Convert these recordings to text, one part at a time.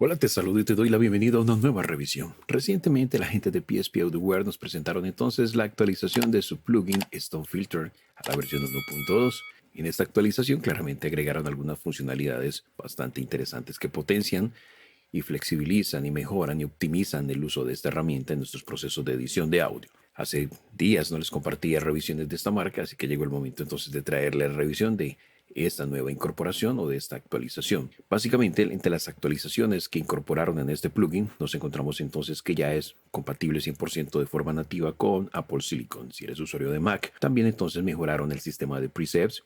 Hola, te saludo y te doy la bienvenida a una nueva revisión. Recientemente, la gente de PSP Audioware nos presentaron entonces la actualización de su plugin Stone Filter a la versión 1.2. En esta actualización, claramente agregaron algunas funcionalidades bastante interesantes que potencian y flexibilizan y mejoran y optimizan el uso de esta herramienta en nuestros procesos de edición de audio. Hace días no les compartía revisiones de esta marca, así que llegó el momento entonces de traerle la revisión de esta nueva incorporación o de esta actualización. Básicamente, entre las actualizaciones que incorporaron en este plugin, nos encontramos entonces que ya es compatible 100% de forma nativa con Apple Silicon, si eres usuario de Mac. También entonces mejoraron el sistema de presets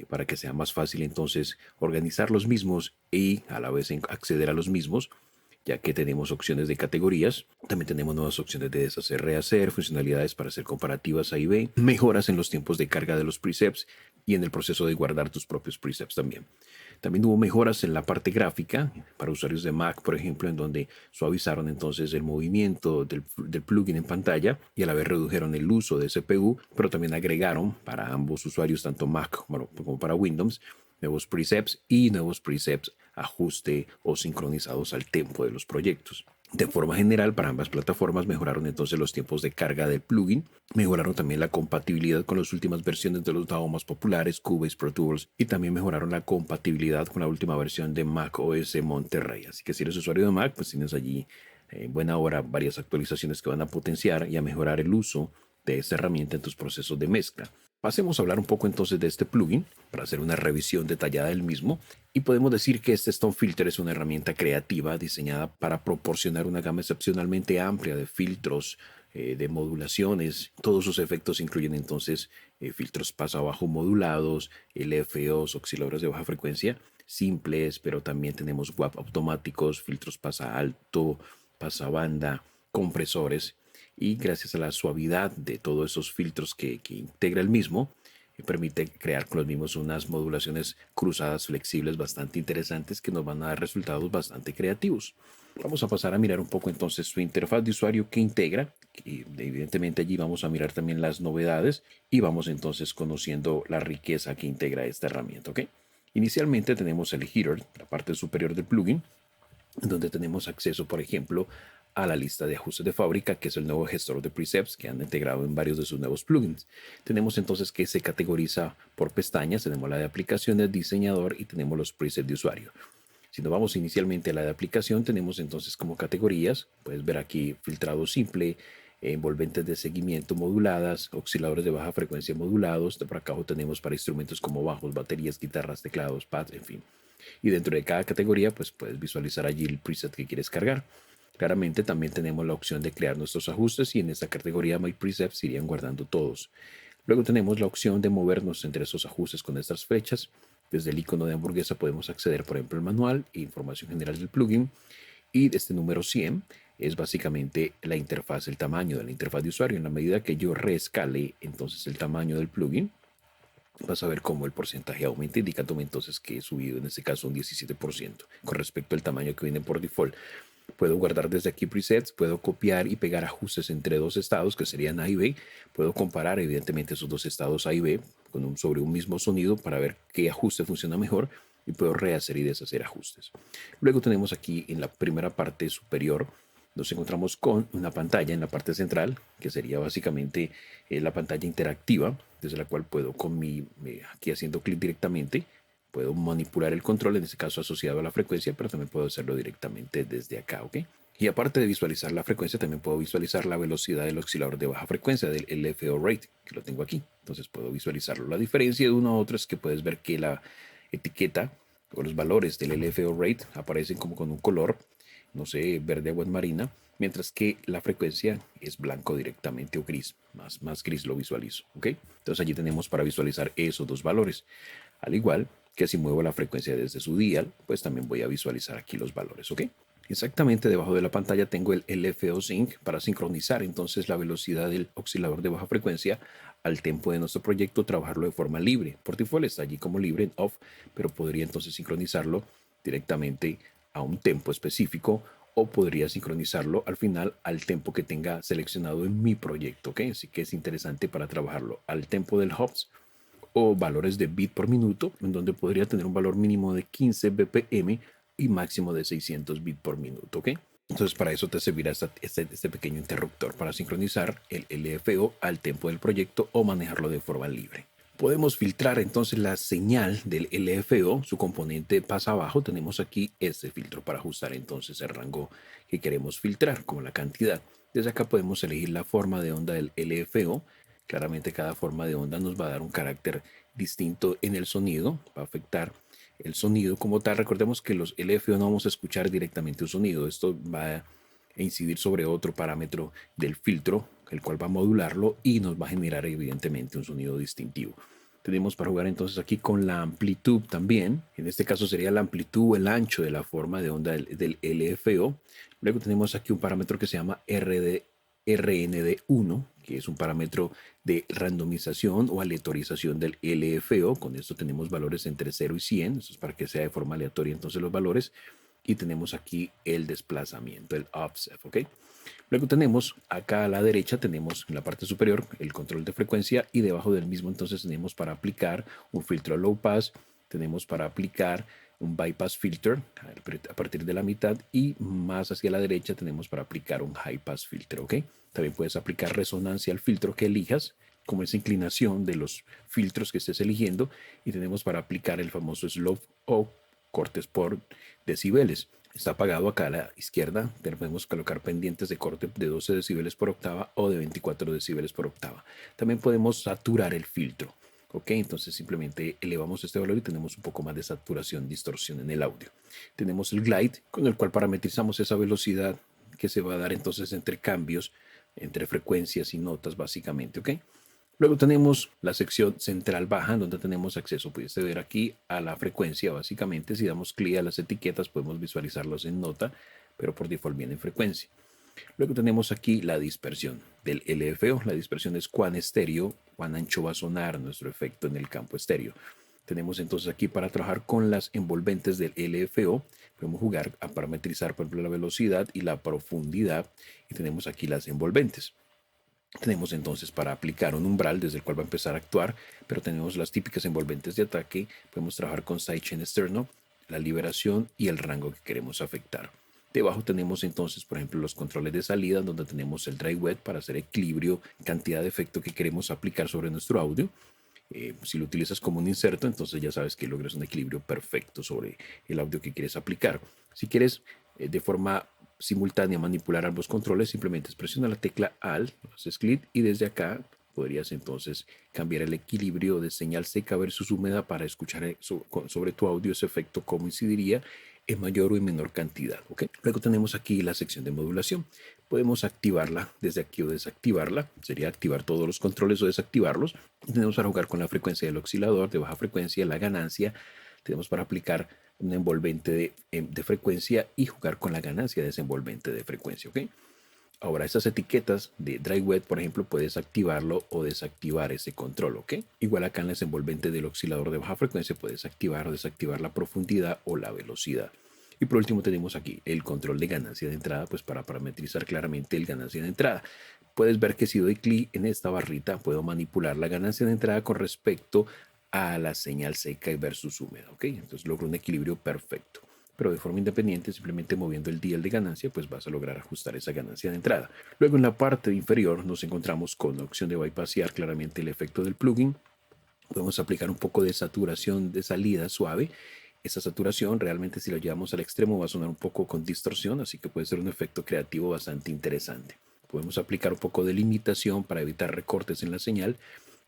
para que sea más fácil entonces organizar los mismos y a la vez acceder a los mismos, ya que tenemos opciones de categorías. También tenemos nuevas opciones de deshacer, rehacer, funcionalidades para hacer comparativas A y B, mejoras en los tiempos de carga de los presets y en el proceso de guardar tus propios presets también. También hubo mejoras en la parte gráfica para usuarios de Mac, por ejemplo, en donde suavizaron entonces el movimiento del plugin en pantalla y a la vez redujeron el uso de CPU, pero también agregaron para ambos usuarios, tanto Mac como para Windows, nuevos presets y nuevos presets ajuste o sincronizados al tempo de los proyectos. De forma general, para ambas plataformas mejoraron entonces los tiempos de carga del plugin, mejoraron también la compatibilidad con las últimas versiones de los DAW más populares, Cubase, Pro Tools, y también mejoraron la compatibilidad con la última versión de Mac OS Monterrey. Así que si eres usuario de Mac, pues tienes allí en buena hora varias actualizaciones que van a potenciar y a mejorar el uso de esta herramienta en tus procesos de mezcla. Pasemos a hablar un poco entonces de este plugin para hacer una revisión detallada del mismo, y podemos decir que este Stone Filter es una herramienta creativa diseñada para proporcionar una gama excepcionalmente amplia de filtros, de modulaciones. Todos sus efectos incluyen entonces filtros paso abajo modulados, LFOs, osciladores de baja frecuencia simples, pero también tenemos WAP automáticos, filtros pasa alto, pasa banda, compresores, y gracias a la suavidad de todos esos filtros que integra el mismo, permite crear con los mismos unas modulaciones cruzadas flexibles bastante interesantes que nos van a dar resultados bastante creativos. Vamos a pasar a mirar un poco entonces su interfaz de usuario que integra, y evidentemente allí vamos a mirar también las novedades y vamos entonces conociendo la riqueza que integra esta herramienta, ¿ok? Inicialmente tenemos el header, la parte superior del plugin, donde tenemos acceso, por ejemplo, a la lista de ajustes de fábrica, que es el nuevo gestor de presets que han integrado en varios de sus nuevos plugins. Tenemos entonces que se categoriza por pestañas, tenemos la de aplicaciones, diseñador y tenemos los presets de usuario. Si nos vamos inicialmente a la de aplicación, tenemos entonces como categorías, puedes ver aquí filtrado simple, envolventes de seguimiento moduladas, osciladores de baja frecuencia modulados. Por acá tenemos para instrumentos como bajos, baterías, guitarras, teclados, pads, en fin. Y dentro de cada categoría, pues puedes visualizar allí el preset que quieres cargar. Claramente también tenemos la opción de crear nuestros ajustes y en esta categoría My Presets se irían guardando todos. Luego tenemos la opción de movernos entre esos ajustes con estas flechas. Desde el icono de hamburguesa podemos acceder, por ejemplo, al manual e información general del plugin. Y este número 100 es básicamente la interfaz, el tamaño de la interfaz de usuario. En la medida que yo reescale entonces el tamaño del plugin, vas a ver cómo el porcentaje aumenta, indicándome entonces que he subido en este caso un 17% con respecto al tamaño que viene por default. Puedo guardar desde aquí presets, puedo copiar y pegar ajustes entre dos estados que serían A y B. Puedo comparar evidentemente esos dos estados A y B sobre un mismo sonido para ver qué ajuste funciona mejor y puedo rehacer y deshacer ajustes. Luego tenemos aquí en la primera parte superior, nos encontramos con una pantalla en la parte central, que sería básicamente la pantalla interactiva, desde la cual puedo aquí haciendo clic directamente, puedo manipular el control, en este caso asociado a la frecuencia, pero también puedo hacerlo directamente desde acá, ¿ok? Y aparte de visualizar la frecuencia, también puedo visualizar la velocidad del oscilador de baja frecuencia, del LFO rate, que lo tengo aquí. Entonces puedo visualizarlo. La diferencia de uno a otro es que puedes ver que la etiqueta o los valores del LFO rate aparecen como con un color, no sé, verde agua marina, mientras que la frecuencia es blanco directamente o gris, más gris lo visualizo, ¿ok? Entonces allí tenemos para visualizar esos dos valores. Al igual que si muevo la frecuencia desde su dial, pues también voy a visualizar aquí los valores, ¿ok? Exactamente debajo de la pantalla tengo el LFO Sync para sincronizar entonces la velocidad del oscilador de baja frecuencia al tempo de nuestro proyecto, trabajarlo de forma libre. Por default está allí como libre en off, pero podría entonces sincronizarlo directamente a un tempo específico o podría sincronizarlo al final al tempo que tenga seleccionado en mi proyecto, ¿ok? Así que es interesante para trabajarlo al tempo del Hops o valores de bit por minuto, en donde podría tener un valor mínimo de 15 BPM y máximo de 600 bits por minuto, ¿ok? Entonces para eso te servirá este pequeño interruptor para sincronizar el LFO al tempo del proyecto o manejarlo de forma libre. Podemos filtrar entonces la señal del LFO, su componente pasa abajo, tenemos aquí este filtro para ajustar entonces el rango que queremos filtrar, como la cantidad. Desde acá podemos elegir la forma de onda del LFO. Claramente cada forma de onda nos va a dar un carácter distinto en el sonido, va a afectar el sonido como tal. Recordemos que los LFO no vamos a escuchar directamente un sonido, esto va a incidir sobre otro parámetro del filtro, el cual va a modularlo y nos va a generar evidentemente un sonido distintivo. Tenemos para jugar entonces aquí con la amplitud también. En este caso sería la amplitud o el ancho de la forma de onda del LFO. Luego tenemos aquí un parámetro que se llama RND1, que es un parámetro de randomización o aleatorización del LFO. Con esto tenemos valores entre 0 y 100. Esto es para que sea de forma aleatoria entonces los valores. Y tenemos aquí el desplazamiento, el offset, ¿ok? Luego tenemos acá a la derecha, tenemos en la parte superior el control de frecuencia y debajo del mismo entonces tenemos para aplicar un filtro low pass, tenemos para aplicar un bypass filter a partir de la mitad y más hacia la derecha tenemos para aplicar un high pass filter, ¿ok? También puedes aplicar resonancia al filtro que elijas, como esa inclinación de los filtros que estés eligiendo, y tenemos para aplicar el famoso slope o cortes por decibeles. Está apagado acá a la izquierda. Podemos colocar pendientes de corte de 12 decibeles por octava o de 24 decibeles por octava. También podemos saturar el filtro. Ok, entonces simplemente elevamos este valor y tenemos un poco más de saturación, distorsión en el audio. Tenemos el glide, con el cual parametrizamos esa velocidad que se va a dar entonces entre cambios, entre frecuencias y notas básicamente. Ok. Luego tenemos la sección central baja, donde tenemos acceso, puedes ver aquí, a la frecuencia básicamente. Si damos clic a las etiquetas podemos visualizarlos en nota, pero por default viene en frecuencia. Luego tenemos aquí la dispersión del LFO. La dispersión es cuán estéreo, cuán ancho va a sonar nuestro efecto en el campo estéreo. Tenemos entonces aquí para trabajar con las envolventes del LFO. Podemos jugar a parametrizar, por ejemplo, la velocidad y la profundidad. Y tenemos aquí las envolventes. Tenemos entonces para aplicar un umbral desde el cual va a empezar a actuar, pero tenemos las típicas envolventes de ataque. Podemos trabajar con sidechain externo, la liberación y el rango que queremos afectar. Debajo tenemos entonces, por ejemplo, los controles de salida, donde tenemos el dry wet para hacer equilibrio, cantidad de efecto que queremos aplicar sobre nuestro audio. Si lo utilizas como un inserto, entonces ya sabes que logras un equilibrio perfecto sobre el audio que quieres aplicar. Si quieres de forma simultánea manipular ambos controles, simplemente presiona la tecla Alt, haces clic y desde acá podrías entonces cambiar el equilibrio de señal seca versus húmeda para escuchar sobre tu audio ese efecto, cómo incidiría en mayor o en menor cantidad. ¿Okay? Luego tenemos aquí la sección de modulación. Podemos activarla desde aquí o desactivarla. Sería activar todos los controles o desactivarlos. Tenemos para jugar con la frecuencia del oscilador de baja frecuencia, la ganancia. Tenemos para aplicar un envolvente de frecuencia y jugar con la ganancia de ese envolvente de frecuencia. ¿Okay? Ahora, estas etiquetas de dry wet, por ejemplo, puedes activarlo o desactivar ese control, ¿ok? Igual acá en la envolvente del oscilador de baja frecuencia puedes activar o desactivar la profundidad o la velocidad. Y por último tenemos aquí el control de ganancia de entrada, pues para parametrizar claramente el ganancia de entrada. Puedes ver que si doy clic en esta barrita, puedo manipular la ganancia de entrada con respecto a la señal seca y versus húmeda, ¿ok? Entonces logro un equilibrio perfecto. Pero de forma independiente, simplemente moviendo el dial de ganancia, pues vas a lograr ajustar esa ganancia de entrada. Luego en la parte inferior nos encontramos con la opción de bypassear claramente el efecto del plugin. Podemos aplicar un poco de saturación de salida suave. Esa saturación realmente si lo llevamos al extremo va a sonar un poco con distorsión, así que puede ser un efecto creativo bastante interesante. Podemos aplicar un poco de limitación para evitar recortes en la señal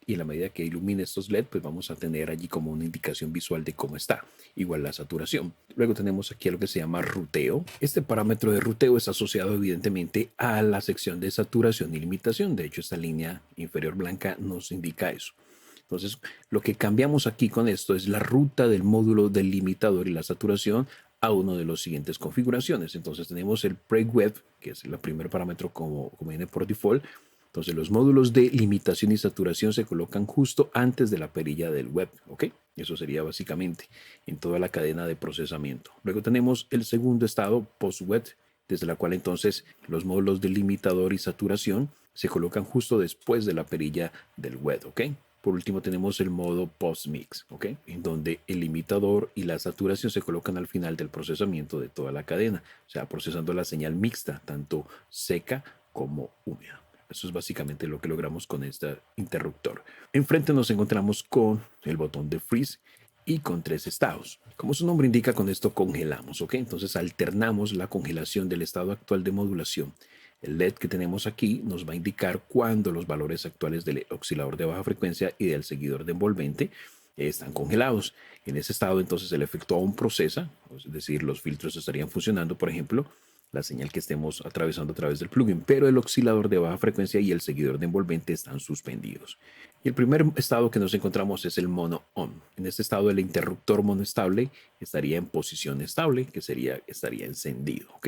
y en la medida que ilumine estos LED, pues vamos a tener allí como una indicación visual de cómo está. Igual la saturación. Luego tenemos aquí algo que se llama ruteo. Este parámetro de ruteo es asociado evidentemente a la sección de saturación y limitación. De hecho, esta línea inferior blanca nos indica eso. Entonces, lo que cambiamos aquí con esto es la ruta del módulo del limitador y la saturación a uno de los siguientes configuraciones. Entonces tenemos el pre-web, que es el primer parámetro como viene por default. Entonces los módulos de limitación y saturación se colocan justo antes de la perilla del web, ¿ok? Eso sería básicamente en toda la cadena de procesamiento. Luego tenemos el segundo estado, post-web, desde la cual entonces los módulos de limitador y saturación se colocan justo después de la perilla del web, ¿ok? por último tenemos el modo post-mix, ¿ok? En donde el limitador y la saturación se colocan al final del procesamiento de toda la cadena, o sea, procesando la señal mixta, tanto seca como húmeda. Eso es básicamente lo que logramos con este interruptor. Enfrente nos encontramos con el botón de freeze y con 3 estados. Como su nombre indica, con esto congelamos, ¿ok? Entonces alternamos la congelación del estado actual de modulación. El LED que tenemos aquí nos va a indicar cuándo los valores actuales del oscilador de baja frecuencia y del seguidor de envolvente están congelados. En ese estado, entonces, el efecto aún procesa, es decir, los filtros estarían funcionando, por ejemplo, la señal que estemos atravesando a través del plugin, pero el oscilador de baja frecuencia y el seguidor de envolvente están suspendidos. Y el primer estado que nos encontramos es el mono on. En este estado, el interruptor monoestable estaría en posición estable, que estaría encendido, ¿ok?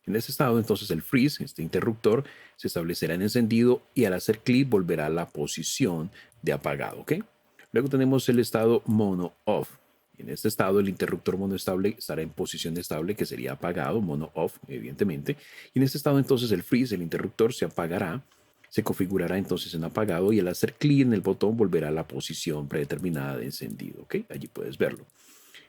En este estado, entonces, el freeze, este interruptor, se establecerá en encendido y al hacer clic volverá a la posición de apagado, ¿ok? Luego tenemos el estado mono off. En este estado, el interruptor monoestable estará en posición estable, que sería apagado, mono off, evidentemente. Y en este estado, entonces, el freeze, el interruptor, se apagará, se configurará entonces en apagado y al hacer clic en el botón volverá a la posición predeterminada de encendido, ¿ok? Allí puedes verlo.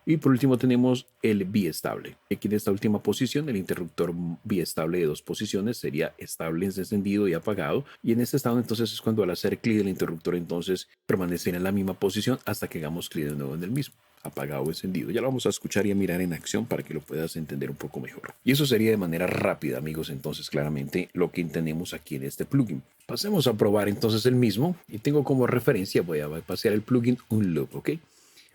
Y por último tenemos el biestable. Aquí en esta última posición, el interruptor biestable de 2 posiciones sería estable encendido y apagado. Y en este estado entonces es cuando al hacer clic el interruptor entonces permanecerá en la misma posición hasta que hagamos clic de nuevo en el mismo, apagado o encendido. Ya lo vamos a escuchar y a mirar en acción para que lo puedas entender un poco mejor. Y eso sería de manera rápida, amigos, entonces claramente lo que entendemos aquí en este plugin. Pasemos a probar entonces el mismo y tengo como referencia, voy a pasear el plugin un loop, ¿ok?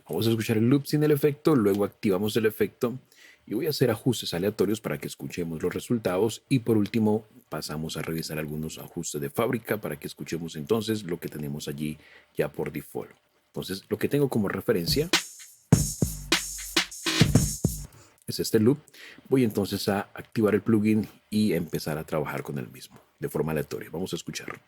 Vamos a escuchar el loop sin el efecto, luego activamos el efecto y voy a hacer ajustes aleatorios para que escuchemos los resultados y por último pasamos a revisar algunos ajustes de fábrica para que escuchemos entonces lo que tenemos allí ya por default. Entonces lo que tengo como referencia es este loop. Voy entonces a activar el plugin y empezar a trabajar con el mismo de forma aleatoria. Vamos a escucharlo.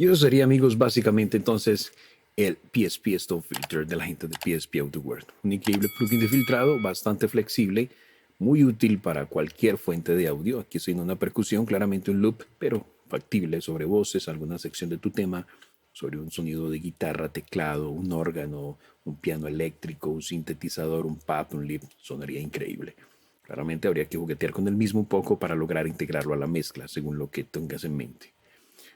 Y eso sería, amigos, básicamente entonces el PSP Stone Filter de la gente de PSP AudioWorld. Un increíble plugin de filtrado, bastante flexible, muy útil para cualquier fuente de audio. Aquí estoy en una percusión, claramente un loop, pero factible sobre voces, alguna sección de tu tema, sobre un sonido de guitarra, teclado, un órgano, un piano eléctrico, un sintetizador, un pad, un lead, sonaría increíble. Claramente habría que juguetear con el mismo un poco para lograr integrarlo a la mezcla, según lo que tengas en mente.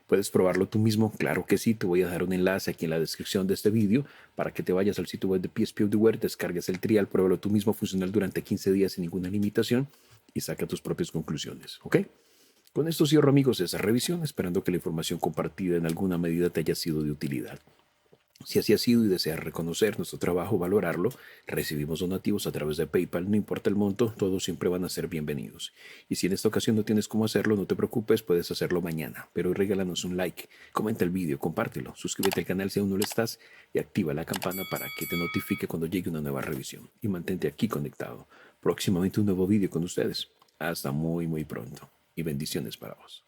¿Puedes probarlo tú mismo? Claro que sí, te voy a dejar un enlace aquí en la descripción de este vídeo para que te vayas al sitio web de PSP Audioware, descargues el trial, pruébalo tú mismo funcional durante 15 días sin ninguna limitación y saca tus propias conclusiones, ¿ok? Con esto cierro, amigos, esa revisión, esperando que la información compartida en alguna medida te haya sido de utilidad. Si así ha sido y deseas reconocer nuestro trabajo, valorarlo, recibimos donativos a través de PayPal, no importa el monto, todos siempre van a ser bienvenidos. Y si en esta ocasión no tienes cómo hacerlo, no te preocupes, puedes hacerlo mañana, pero regálanos un like, comenta el vídeo, compártelo, suscríbete al canal si aún no lo estás y activa la campana para que te notifique cuando llegue una nueva revisión. Y mantente aquí conectado. Próximamente un nuevo vídeo con ustedes. Hasta muy pronto y bendiciones para vos.